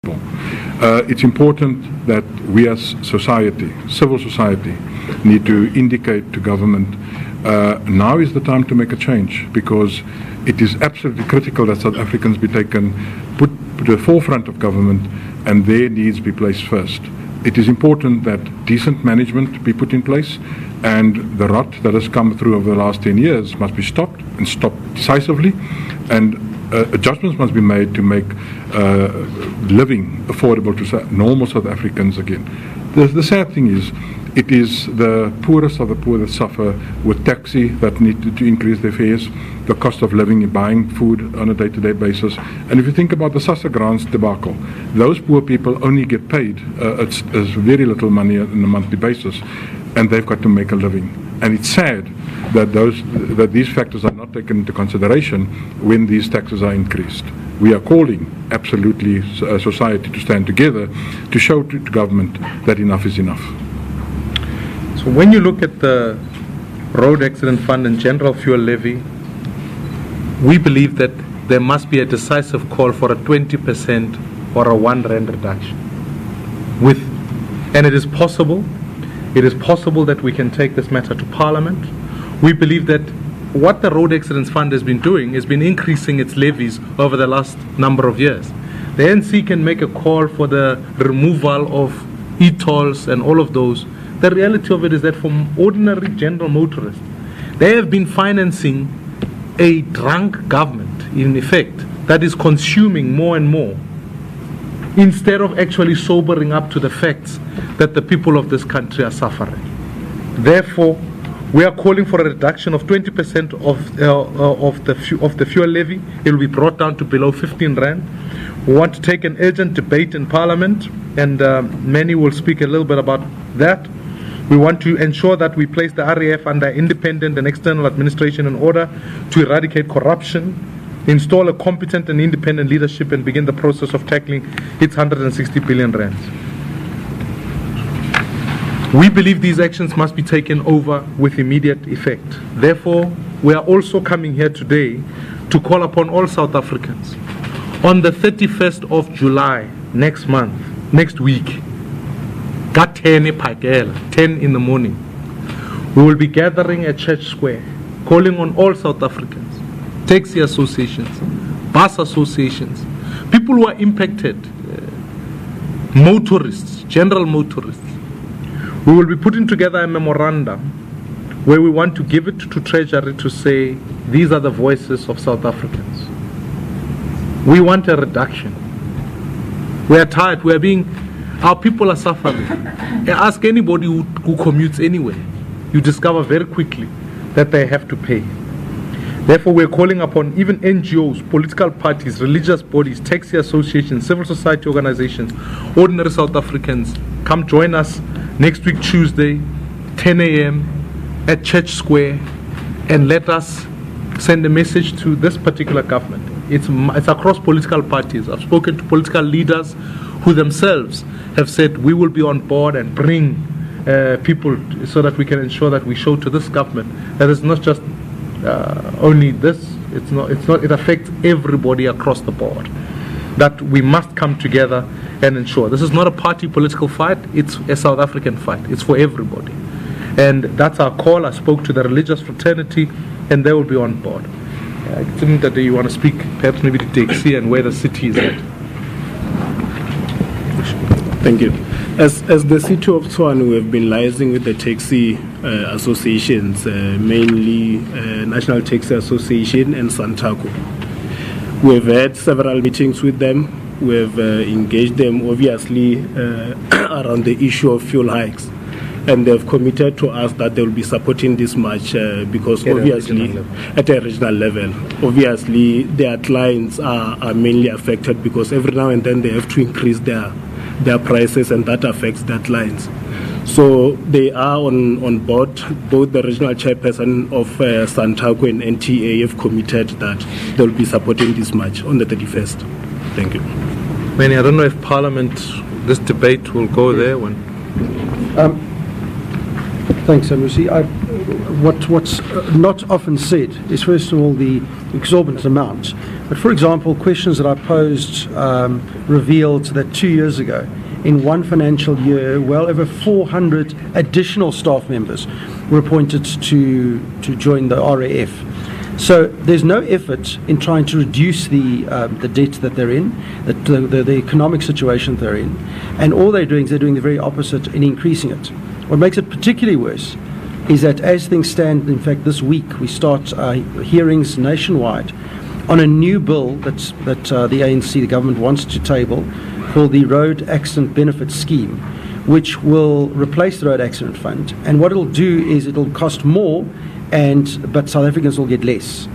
It's important that we as society, civil society, need to indicate to government now is the time to make a change, because it is absolutely critical that South Africans be put to the forefront of government and their needs be placed first. It is important that decent management be put in place, and the rot that has come through over the last 10 years must be stopped, and stopped decisively, and adjustments must be made to make living affordable to normal South Africans again. The sad thing is, it is the poorest of the poor that suffer with taxi that need to increase their fares, the cost of living and buying food on a day-to-day basis. And if you think about the SASSA grants debacle, those poor people only get paid it's very little money on a monthly basis, and they've got to make a living. And it's sad that these factors are not taken into consideration when these taxes are increased. We are calling absolutely society to stand together to show to government that enough is enough. So when you look at the Road Accident Fund and General Fuel Levy, we believe that there must be a decisive call for a 20% or a R1 reduction. And it is possible that we can take this matter to Parliament. We believe that what the Road Accidents Fund has been doing has been increasing its levies over the last number of years. The NC can make a call for the removal of e-tolls and all of those. The reality of it is that for ordinary general motorists, they have been financing a drunk government, in effect, that is consuming more and more, instead of actually sobering up to the facts that the people of this country are suffering. Therefore, we are calling for a reduction of 20% of the fuel levy. It will be brought down to below 15 Rand. We want to take an urgent debate in Parliament, and many will speak a little bit about that. We want to ensure that we place the RAF under independent and external administration in order to eradicate corruption, install a competent and independent leadership, and begin the process of tackling its 160 billion rands. We believe these actions must be taken over with immediate effect. Therefore, we are also coming here today to call upon all South Africans. On the 31st of July, next week, at 10 in the morning, we will be gathering at Church Square, calling on all South Africans, taxi associations, bus associations, people who are impacted, motorists, general motorists. We will be putting together a memorandum where we want to give it to Treasury to say, these are the voices of South Africans. We want a reduction. We are tired. Our people are suffering. Ask anybody who commutes anywhere. You discover very quickly that they have to pay. Therefore, we're calling upon even NGOs, political parties, religious bodies, taxi associations, civil society organizations, ordinary South Africans. Come join us next week, Tuesday, 10 a.m. at Church Square, and let us send a message to this particular government. It's across political parties. I've spoken to political leaders who themselves have said we will be on board and bring people so that we can ensure that we show to this government that it's not just only this, it affects everybody across the board, that we must come together and ensure. This is not a party political fight, it's a South African fight. It's for everybody. And that's our call. I spoke to the religious fraternity and they will be on board. I think that you want to speak perhaps maybe to taxi and where the city is at. Thank you. As the city of Tshwane, we have been liaising with the taxi associations, mainly National Taxi Association and Santaco. We have had several meetings with them. We have engaged them, obviously, around the issue of fuel hikes. And they have committed to us that they will be supporting this much because obviously at a regional level, obviously their clients are mainly affected because every now and then they have to increase their prices, and that affects their clients. So they are on board. Both the regional chairperson of Santaco and NTA have committed that they will be supporting this much on the 31st. Thank you. Manny, I don't know if Parliament, this debate will go there when... Thanks, Mmusi. What's not often said is, first of all, the exorbitant amount. But for example, questions that I posed revealed that 2 years ago, in one financial year, well over 400 additional staff members were appointed to join the RAF. So there's no effort in trying to reduce the debt that they're in, the economic situation they're in, and all they're doing is they're doing the very opposite in increasing it. What makes it particularly worse is that as things stand, in fact, this week we start hearings nationwide on a new bill that the ANC, the government, wants to table, called the Road Accident Benefit Scheme, which will replace the Road Accident Fund. And what it'll do is it'll cost more, but South Africans will get less.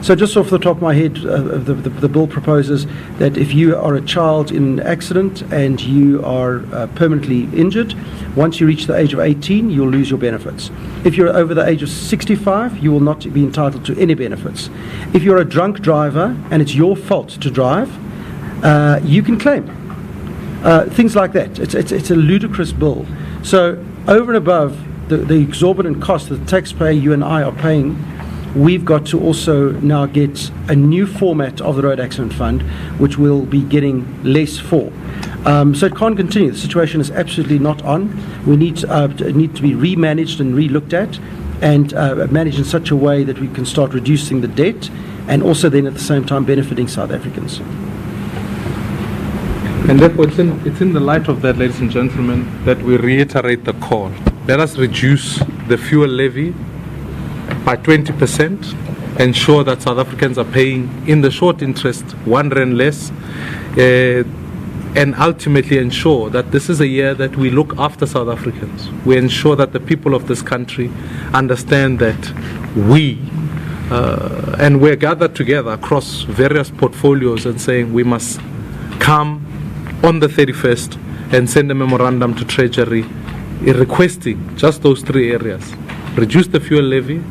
So just off the top of my head, the bill proposes that if you are a child in an accident and you are permanently injured, once you reach the age of 18, you'll lose your benefits. If you're over the age of 65, you will not be entitled to any benefits. If you're a drunk driver and it's your fault to drive, you can claim. Things like that. It's a ludicrous bill. So over and above the exorbitant cost that the taxpayer, you and I, are paying, we've got to also now get a new format of the Road Accident Fund, which we'll be getting less for. So it can't continue. The situation is absolutely not on. We need to be remanaged and re-looked at, and managed in such a way that we can start reducing the debt, and also then at the same time benefiting South Africans. And therefore, it's in the light of that, ladies and gentlemen, that we reiterate the call. Let us reduce the fuel levy by 20%, ensure that South Africans are paying, in the short interest, R1 less, and ultimately ensure that this is a year that we look after South Africans. We ensure that the people of this country understand that and we're gathered together across various portfolios and saying we must come on the 31st and send a memorandum to Treasury requesting just those 3 areas. Reduce the fuel levy.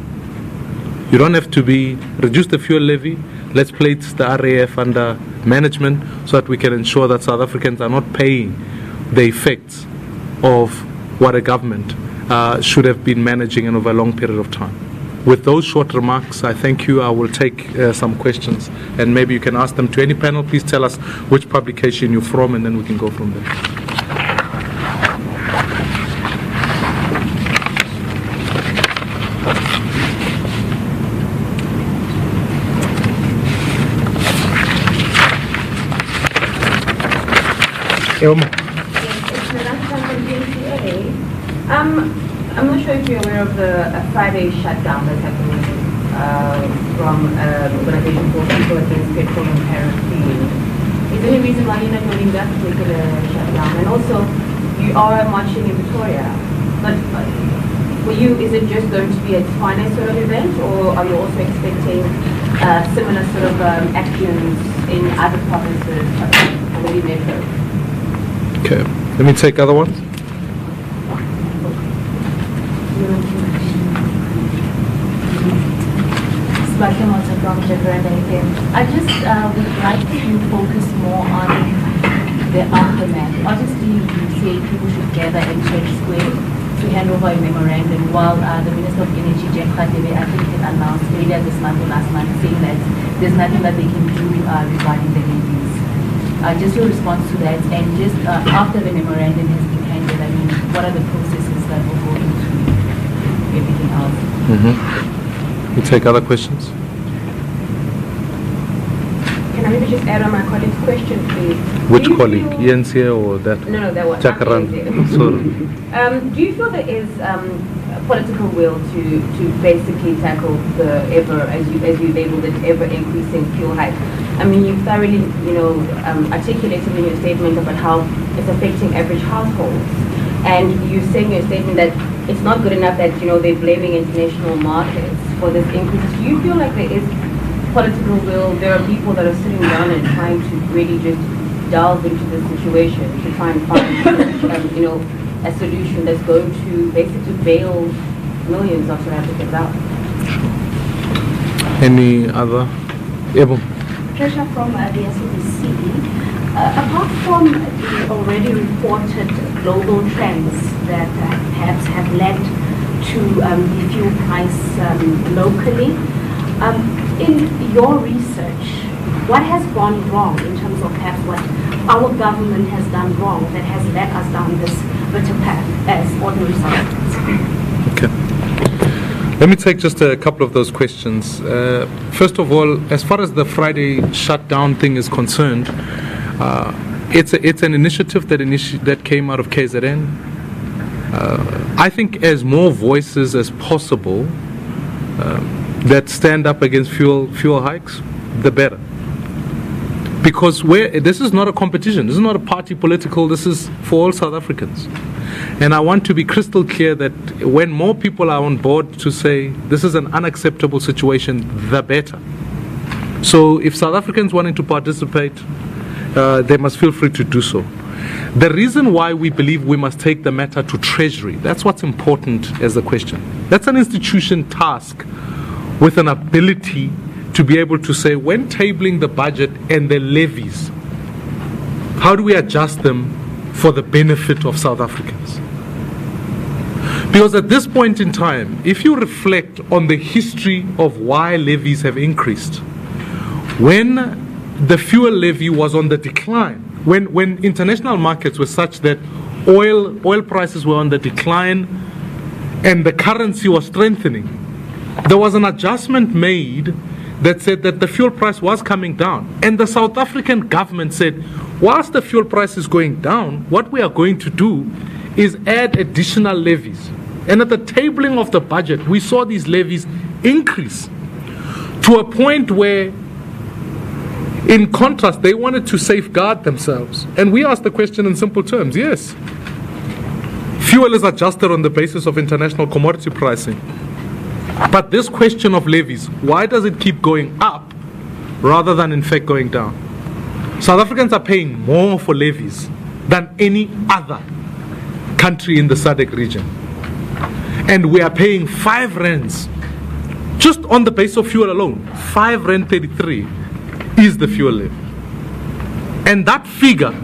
You don't have to reduce the fuel levy. Let's place the RAF under management so that we can ensure that South Africans are not paying the effects of what a government should have been managing over a long period of time. With those short remarks, I thank you. I will take some questions, and maybe you can ask them to any panel. Please tell us which publication you're from, and then we can go from there. I'm not sure if you're aware of the Friday shutdown that's happening from an organization called People Against Petrol and Kerosene. Is there any reason why you're not doing that particular shutdown? And also, you are marching in Pretoria, but for you, is it just going to be a finance sort of event, or are you also expecting similar sort of actions in other provinces or maybe metro? Okay, let me take other ones. I just would like to focus more on the aftermath. Obviously, you say people should gather at Church Square to hand over a memorandum, while the Minister of Energy, Jeff Radebe, I think had announced earlier this month or last month, saying that there's nothing that they can do regarding the levies. Just your response to that, and just after the memorandum has been handed, I mean, what are the processes that will go into everything else? We'll take other questions. Can I maybe just add on my colleague's question, please? Which colleague? Ian's here or that? No, that one. Jakaran. Do you feel there is political will to basically tackle the as you labeled it, ever increasing fuel hike? I mean, you've thoroughly, articulated in your statement about how it's affecting average households, and you're saying in your statement that it's not good enough that they're blaming international markets for this increase. Do you feel like there is political will? There are people that are sitting down and trying to really just delve into this situation to try and find a solution that's going to basically bail millions of South Africans out? Any other? Treasure from the SABC. Apart from the already reported global trends that perhaps have led to the fuel price locally. In your research, what has gone wrong in terms of perhaps what our government has done wrong that has led us down this bitter path as ordinary South Africans? Okay. Let me take just a couple of those questions. First of all, as far as the Friday shutdown thing is concerned, it's an initiative that came out of KZN. I think as more voices as possible that stand up against fuel hikes, the better. Because this is not a competition, this is not a party political, this is for all South Africans. And I want to be crystal clear that when more people are on board to say this is an unacceptable situation, the better. So if South Africans wanting to participate, they must feel free to do so. The reason why we believe we must take the matter to Treasury, that's what's important as the question. That's an institution task with an ability to be able to say, when tabling the budget and the levies, how do we adjust them for the benefit of South Africans? Because at this point in time, if you reflect on the history of why levies have increased, when the fuel levy was on the decline, when international markets were such that oil prices were on the decline and the currency was strengthening, there was an adjustment made that said that the fuel price was coming down. And the South African government said, whilst the fuel price is going down, what we are going to do is add additional levies. And at the tabling of the budget, we saw these levies increase to a point where, in contrast, they wanted to safeguard themselves. And we asked the question in simple terms, yes, fuel is adjusted on the basis of international commodity pricing. But this question of levies, why does it keep going up rather than in fact going down? South Africans are paying more for levies than any other country in the SADC region. And we are paying 5 rands just on the base of fuel alone. 5 rand 33 is the fuel levy. And that figure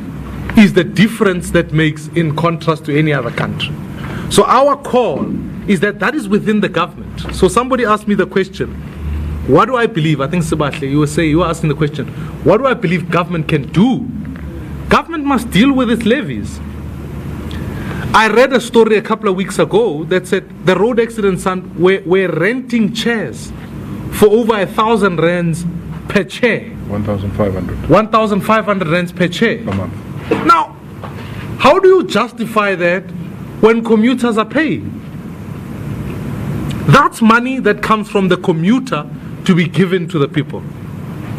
is the difference that makes in contrast to any other country. So our call is that is within the government. So somebody asked me the question, what do I believe? I think Sebastian, you were asking the question, what do I believe government can do? Government must deal with its levies. I read a story a couple of weeks ago that said the road accidents were renting chairs for over 1,000 rands per chair. 1,500. 1,500 rands per chair. Per month. Now, how do you justify that when commuters are paying? That's money that comes from the commuter to be given to the people.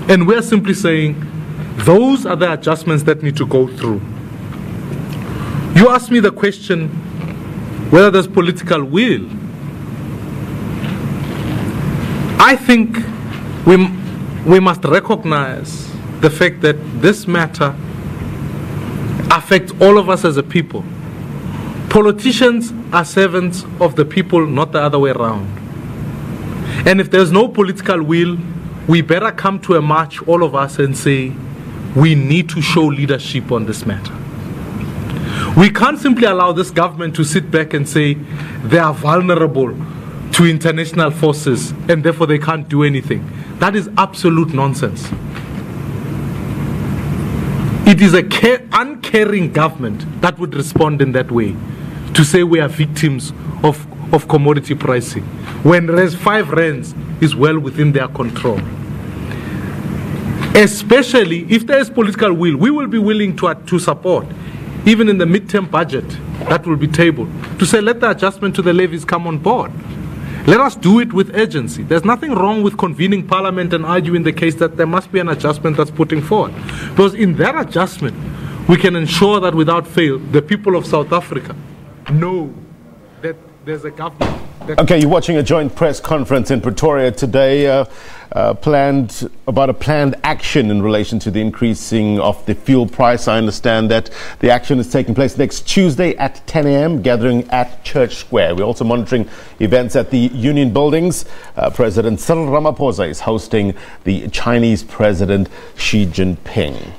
And we're simply saying those are the adjustments that need to go through. You asked me the question whether there's political will. I think we must recognize the fact that this matter affects all of us as a people. Politicians are servants of the people, not the other way around. And if there's no political will, we better come to a march, all of us, and say, we need to show leadership on this matter. We can't simply allow this government to sit back and say they are vulnerable to international forces and therefore they can't do anything. That is absolute nonsense. It is an uncaring government that would respond in that way, to say we are victims of commodity pricing, when 5 rands is well within their control. Especially if there is political will, we will be willing to support, even in the midterm budget that will be tabled, to say let the adjustment to the levies come on board. Let us do it with urgency. There's nothing wrong with convening parliament and arguing the case that there must be an adjustment that's putting forward. Because in that adjustment, we can ensure that without fail, the people of South Africa know that there's a government. Okay, you're watching a joint press conference in Pretoria today about a planned action in relation to the increasing of the fuel price. I understand that the action is taking place next Tuesday at 10 a.m., gathering at Church Square. We're also monitoring events at the Union Buildings. President Cyril Ramaphosa is hosting the Chinese President Xi Jinping.